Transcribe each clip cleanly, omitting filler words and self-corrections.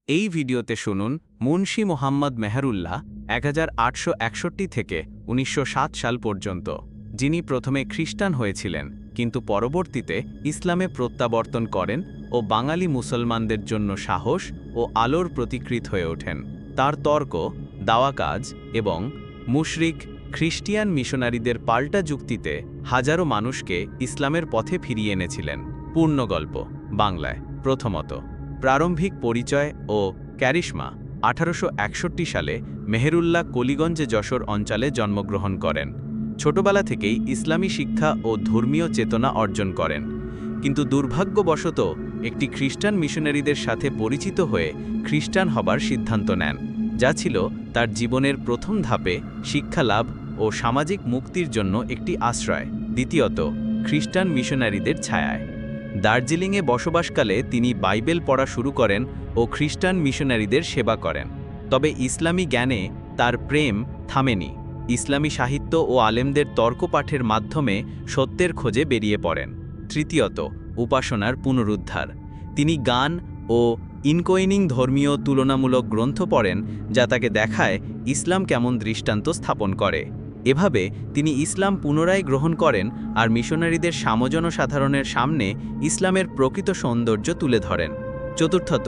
এই ভিডিওতে শুনুন মুন্সি মোহাম্মদ মেহেরুল্লাহ 1861 থেকে 1907 সাল পর্যন্ত, যিনি প্রথমে খ্রিস্টান হয়েছিলেন কিন্তু পরবর্তীতে ইসলামে প্রত্যাবর্তন করেন ও বাঙালি মুসলমানদের জন্য সাহস ও আলোর প্রতিকৃত হয়ে ওঠেন। তার তর্ক, দাওয়া কাজ এবং মুশরিক খ্রিস্টিয়ান মিশনারিদের পাল্টা যুক্তিতে হাজারো মানুষকে ইসলামের পথে ফিরিয়ে এনেছিলেন। পূর্ণগল্প বাংলায়। প্রথমত, প্রারম্ভিক পরিচয় ও ক্যারিশমা। 1861 সালে মেহেরুল্লাহ কলিগঞ্জে যশোর অঞ্চলে জন্মগ্রহণ করেন। ছোটবেলা থেকেই ইসলামী শিক্ষা ও ধর্মীয় চেতনা অর্জন করেন, কিন্তু দুর্ভাগ্যবশত একটি খ্রিস্টান মিশনারিদের সাথে পরিচিত হয়ে খ্রিস্টান হবার সিদ্ধান্ত নেন, যা ছিল তার জীবনের প্রথম ধাপে শিক্ষা লাভ ও সামাজিক মুক্তির জন্য একটি আশ্রয়। দ্বিতীয়ত, খ্রিস্টান মিশনারিদের ছায়ায়। দার্জিলিংয়ে বসবাসকালে তিনি বাইবেল পড়া শুরু করেন ও খ্রিস্টান মিশনারিদের সেবা করেন। তবে ইসলামী জ্ঞানে তার প্রেম থামেনি। ইসলামী সাহিত্য ও আলেমদের তর্কপাঠের মাধ্যমে সত্যের খোঁজে বেরিয়ে পড়েন। তৃতীয়ত, উপাসনার পুনরুদ্ধার। তিনি গান ও ইনকোয়েনিং ধর্মীয় তুলনামূলক গ্রন্থ পড়েন, যা তাকে দেখায় ইসলাম কেমন দৃষ্টান্ত স্থাপন করে। এভাবে তিনি ইসলাম পুনরায় গ্রহণ করেন আর মিশনারিদের সাধারণের সামনে ইসলামের প্রকৃত সৌন্দর্য তুলে ধরেন। চতুর্থত,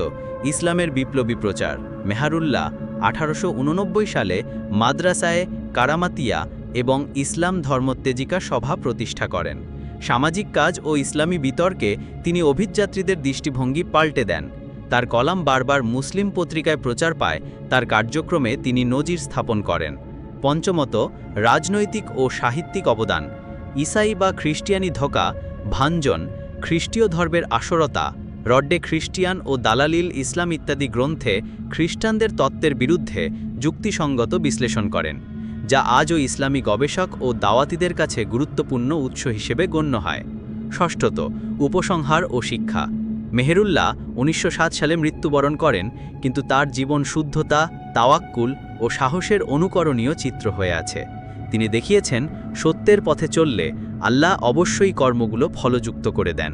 ইসলামের বিপ্লবী প্রচার। মেহেরুল্লাহ 1889 সালে মাদ্রাসায়ে কারামাতিয়া এবং ইসলাম ধর্মোত্তেজিকা সভা প্রতিষ্ঠা করেন। সামাজিক কাজ ও ইসলামী বিতর্কে তিনি অভিযাত্রীদের দৃষ্টিভঙ্গি পাল্টে দেন। তার কলাম বারবার মুসলিম পত্রিকায় প্রচার পায়। তার কার্যক্রমে তিনি নজির স্থাপন করেন। পঞ্চমত, রাজনৈতিক ও সাহিত্যিক অবদান। ইসাই বা খ্রিস্টিয়ানি ধোঁকা, ভাঞ্জন, খ্রিস্টীয় ধর্মের আসরতা, রড্ডে খ্রিস্টিয়ান ও দালালিল ইসলাম ইত্যাদি গ্রন্থে খ্রিস্টানদের তত্ত্বের বিরুদ্ধে যুক্তিসঙ্গত বিশ্লেষণ করেন, যা আজও ইসলামী গবেষক ও দাওয়াতিদের কাছে গুরুত্বপূর্ণ উৎস হিসেবে গণ্য হয়। ষষ্ঠত, উপসংহার ও শিক্ষা। মেহেরুল্লাহ 1907 সালে মৃত্যুবরণ করেন, কিন্তু তার জীবন শুদ্ধতা, তাওয়াক্কুল ও সাহসের অনুকরণীয় চিত্র হয়ে আছে। তিনি দেখিয়েছেন, সত্যের পথে চললে আল্লাহ অবশ্যই কর্মগুলো ফলযুক্ত করে দেন।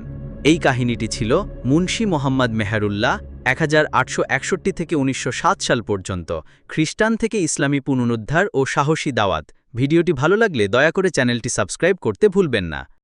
এই কাহিনীটি ছিল মুন্সি মোহাম্মদ মেহেরুল্লাহ 1861 থেকে 1907 সাল পর্যন্ত, খ্রিস্টান থেকে ইসলামী পুনরুদ্ধার ও সাহসী দাওয়াত। ভিডিওটি ভালো লাগলে দয়া করে চ্যানেলটি সাবস্ক্রাইব করতে ভুলবেন না।